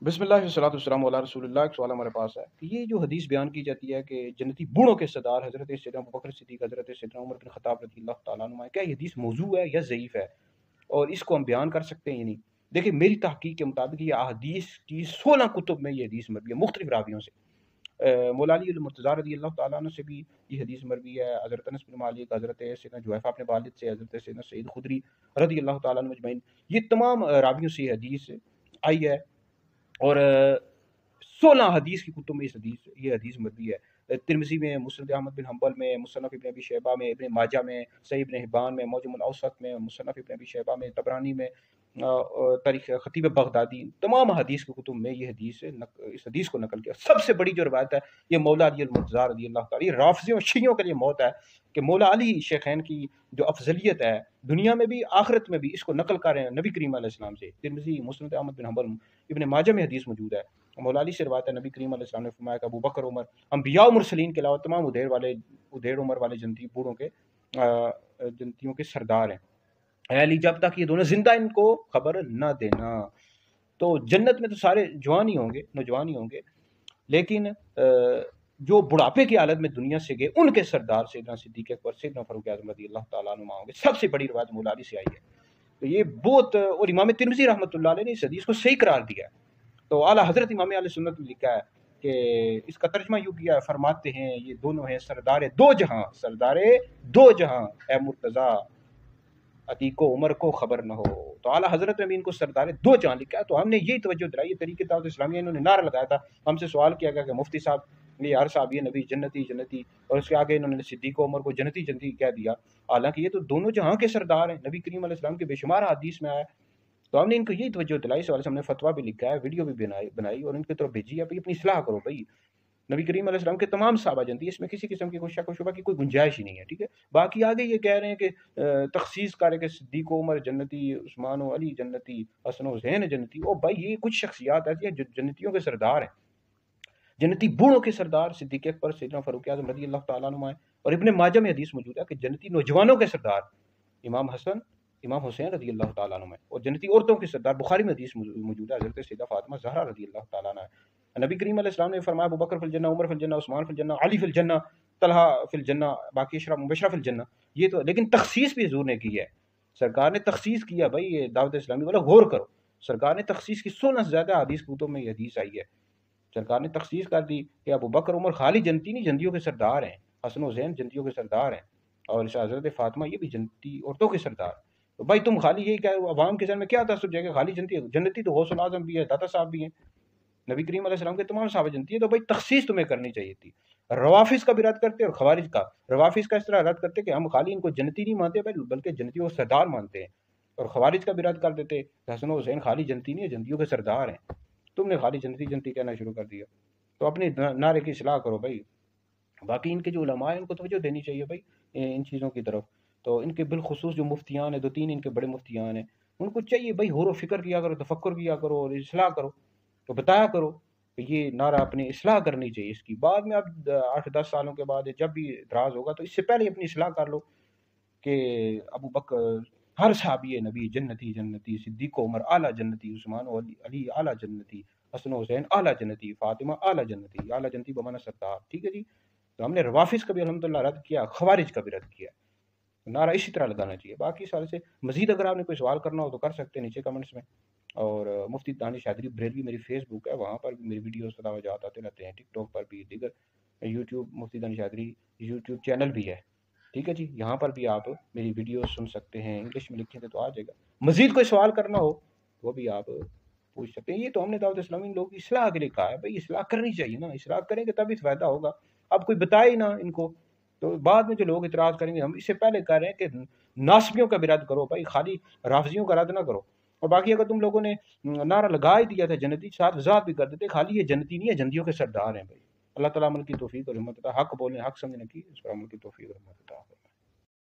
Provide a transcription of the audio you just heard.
بسم اللہ والصلاۃ والسلام علی رسول اللہ۔ ایک سوال ہمارے پاس ہے کہ یہ جو حدیث بیان کی جاتی ہے کہ جنتی بوڑھوں کے سردار حضرت سیدنا ابوبکر صدیق، حضرت سیدنا عمر بن خطاب رضی اللہ تعالیٰ عنہ، کیا یہ حدیث موضوع ہے یا ضعیف ہے اور اس کو ہم بیان کر سکتے ہیں یا نہیں؟ دیکھیں، میری تحقیق کے مطابق یہ احادیث کی 16 کتب میں یہ حدیث مروی ہے مختلف راویوں سے۔ مولا علی المرتضیٰ رضی اللہ تعالیٰ عنہ سے بھی یہ حدیث مروی ہے، حضرت انس بن مالک، حضرت سیدنا جویفہ اپنے والد سے، حضرت سیدنا سعید خدری رضی اللہ تعالیٰ عنہ مجمعین، یہ تمام راویوں سے یہ حدیث آئی ہے۔ اور 16 حدیث کی کتب میں یہ حدیث مروی ہے۔ ترمذی میں، مسند احمد بن حنبل میں، مصنف ابن ابی شیبہ میں، ابن ماجہ میں، صحیح ابن حبان میں، معجم الاوسط میں، مصنف ابن ابی شیبہ میں، طبرانی میں، تاریخ خطیب بغدادی، تمام حدیث کی کتب میں یہ اس حدیث کو نقل کیا۔ سب سے بڑی جو روایت ہے یہ مولا علی المرتضیٰ رضی اللہ تعالیٰ، یہ رافضیوں شیعوں کے لیے موت ہے کہ مولا علی شیخین کی جو افضلیت ہے دنیا میں بھی آخرت میں بھی، اس کو نقل کر رہے ہیں نبی کریم علیہ السلام سے۔ ترمذی، مسند احمد بن حنبل، ابن ماجہ میں حدیث موجود ہے۔ مولا علی سے روایت ہے، نبی کریم علیہ السلام نے فرمایا کہ ابو بکر، عمر، انبیاء و مرسلین کے علاوہ تمام ادھیڑ عمر والے جنتی بوڑھوں کے جنتیوں کے سردار ہیں۔ اے علی، جب تک یہ دونوں زندہ ان کو خبر نہ دینا۔ تو جنت میں تو سارے جوان ہی ہوں گے، نوجوان ہی ہوں گے، لیکن جو بڑھاپے کی حالت میں دنیا سے گئے ان کے سردار سیدنا صدیق اکبر، سیدنا فاروق اعظم رضی اللہ تعالیٰ عنہ ہوں گے۔ سب سے بڑی روایت مولا علی سے آئی ہے۔ تو یہ بہت، اور امام ترمذی رحمۃ اللہ علیہ نے اس حدیث کو صحیح قرار دیا ہے۔ تو اعلیٰ حضرت امام اہل سنت نے لکھا ہے کہ اس کا ترجمہ یوں کیا ہے، فرماتے ہیں یہ دونوں ہیں سردار دو جہاں، سردار دو جہاں، اے مرتضیٰ عتیق و عمر کو خبر نہ ہو۔ تو اعلیٰ حضرت نے بھی ان کو سردار دو جہاں لکھا ہے۔ تو ہم نے یہی توجہ دلائی، یہ طریقہ دعوت اسلامیہ انہوں نے نعرہ لگایا تھا، ہم سے سوال کیا گیا کہ مفتی صاحب یہ ہر صاحب یہ نبی جنتی جنتی، اور اس کے آگے انہوں نے صدیق و عمر کو جنتی جنتی کہہ دیا، حالانکہ یہ تو دونوں جہاں کے سردار ہیں، نبی کریم علیہ السلام کے بے شمار حدیث میں آیا۔ تو ہم نے ان کو یہی توجہ دلائی، اس والے سے ہم نے فتویٰ بھی لکھا ہے، ویڈیو بھی بنائی اور ان کی طرف بھیجی ہے، بھائی اپنی اصلاح کرو بھائی۔ نبی کریم علیہ السلام کے تمام صحابہ جنتی، اس میں کسی قسم کی کوئی شک و شبہ کی کوئی گنجائش ہی نہیں ہے، ٹھیک ہے۔ باقی آگے یہ کہہ رہے ہیں کہ تخصیص کرے کہ صدیق و عمر جنتی، عثمان و علی جنتی، حسن و حسین جنتی۔ او بھائی، یہ کچھ شخصیات ایسی ہیں جو جنتیوں کے سردار ہیں، جنتی بوڑھوں کے سردار صدیق اکبر، سیدنا فاروق اعظم رضی اللہ تعالیٰ عنہ ہیں۔ اور ابن ماجہ میں حدیث موجود ہے کہ جنتی نوجوانوں کے سردار امام حسن، امام حسین رضی اللہ تعالیٰ عنہ ہیں، اور جنتی عورتوں کے سردار بخاری میں حدیث موجود ہے، حضرت سیدہ فاطمہ زہرا رضی اللہ تعالیٰ عنہ ہے۔ نبی کریم علیہ السلام نے فرمایا ابو بکر فی الجنہ، عمر فی الجنہ، عثمان فی الجنہ، علی فی الجنہ، طلحہ فی الجنہ، باقی اشرا مبشرہ فی الجنہ۔ یہ تو لیکن تخصیص بھی حضور نے کی ہے، سرکار نے تخصیص کیا۔ بھائی یہ دعوت اسلامی والا غور کرو، سرکار نے تخصیص کی، 16 سے زیادہ حدیث کتب میں یہ حدیث آئی ہے۔ سرکار نے تخصیص کر دی کہ ابو بکر عمر خالی جنتی نہیں، جنتیوں کے سردار ہیں، حسن و حسین جنتیوں کے سردار ہیں، اور حضرت فاطمہ یہ بھی جنتی عورتوں کے سردار۔ تو بھائی تم خالی یہی کہ عوام کے ذہن میں کیا تعصب جائے گا، خالی جنتی تو غوث الاعظم بھی ہے، داتا صاحب بھی ہیں، نبی کریم علیہ السلام کے تمام صحابہ جنتی ہے۔ تو بھائی تخصیص تمہیں کرنی چاہیے تھی۔ روافظ کا بھی رد کرتے اور خوارج کا، روافظ کا اس طرح رد کرتے کہ ہم خالی ان کو جنتی نہیں مانتے بلکہ جنتیوں کے سردار مانتے ہیں، اور خوارج کا بھی رد کر دیتے کہ حسن و حسین خالی جنتی نہیں ہے، جنتیوں کے سردار ہیں۔ تم نے خالی جنتی جنتی کہنا شروع کر دیا، تو اپنے نعرے کی اصلاح کرو بھائی۔ باقی ان کے جو علماء ہیں ان کو توجہ دینی چاہیے بھائی ان چیزوں کی طرف۔ تو ان کے بالخصوص جو مفتیان ہیں، 2-3 ان کے بڑے مفتیان ہیں، ان کو چاہیے بھائی غور و فکر کیا کرو، تفکر کیا کرو اور اصلاح کرو، تو بتایا کرو کہ یہ نعرہ اپنی اصلاح کرنی چاہیے اس کی۔ بعد میں اب 8-10 سالوں کے بعد جب بھی اعتراض ہوگا تو اس سے پہلے اپنی اصلاح کر لو کہ ابو بکر ہر صحابی نبی جنتی جنتی، صدیق و عمر اعلیٰ جنتی، عثمان و علی اعلیٰ جنتی، حسن و حسین اعلیٰ جنتی، فاطمہ اعلیٰ جنتی، اعلیٰ جنتی بمانا سردار، ٹھیک ہے جی۔ تو ہم نے روافظ کا بھی الحمدللہ رد کیا، خوارج کا بھی رد کیا، نعرہ اسی طرح لگانا چاہیے۔ باقی سارے سے مزید اگر آپ نے کوئی سوال کرنا ہو تو کر سکتے ہیں نیچے کمنٹس میں، اور مفتی دانش حیدری بریلوی میری فیس بک ہے، وہاں پر بھی میری ویڈیوز فتاویٰ آتے رہتے ہیں، ٹک ٹاک پر بھی، دیگر یوٹیوب مفتی دانش حیدری یوٹیوب چینل بھی ہے، ٹھیک ہے جی، یہاں پر بھی آپ میری ویڈیوز سن سکتے ہیں، انگلش میں لکھیں گے تو آ جائے گا۔ مزید کوئی سوال کرنا ہو وہ بھی آپ پوچھ سکتے ہیں۔ یہ تو ہم نے دعوت اسلامی لوگ اصلاح کے لیے کہا ہے، بھائی اصلاح کرنی چاہیے نا، اصلاح کریں گے تبھی فائدہ ہوگا۔ اب کوئی بتائے ہی نہ ان کو، تو بعد میں جو لوگ اعتراض کریں گے، ہم اس سے پہلے کہہ رہے ہیں کہ ناسبیوں کا بھی رد کرو بھائی، خالی رافضیوں کا رد نہ کرو۔ اور باقی اگر تم لوگوں نے نعرہ لگا ہی دیا تھا جنتی، ساتھ وضاحت بھی کر دیتے خالی یہ جنتی نہیں ہے، جنتیوں کے سردار ہیں بھائی۔ اللہ تعالیٰ عمل کی توفیق اور ہمت عطا، حق بولیں، حق سمجھنے کی، اس پر عمل کی توفیق اور ہمت عطا۔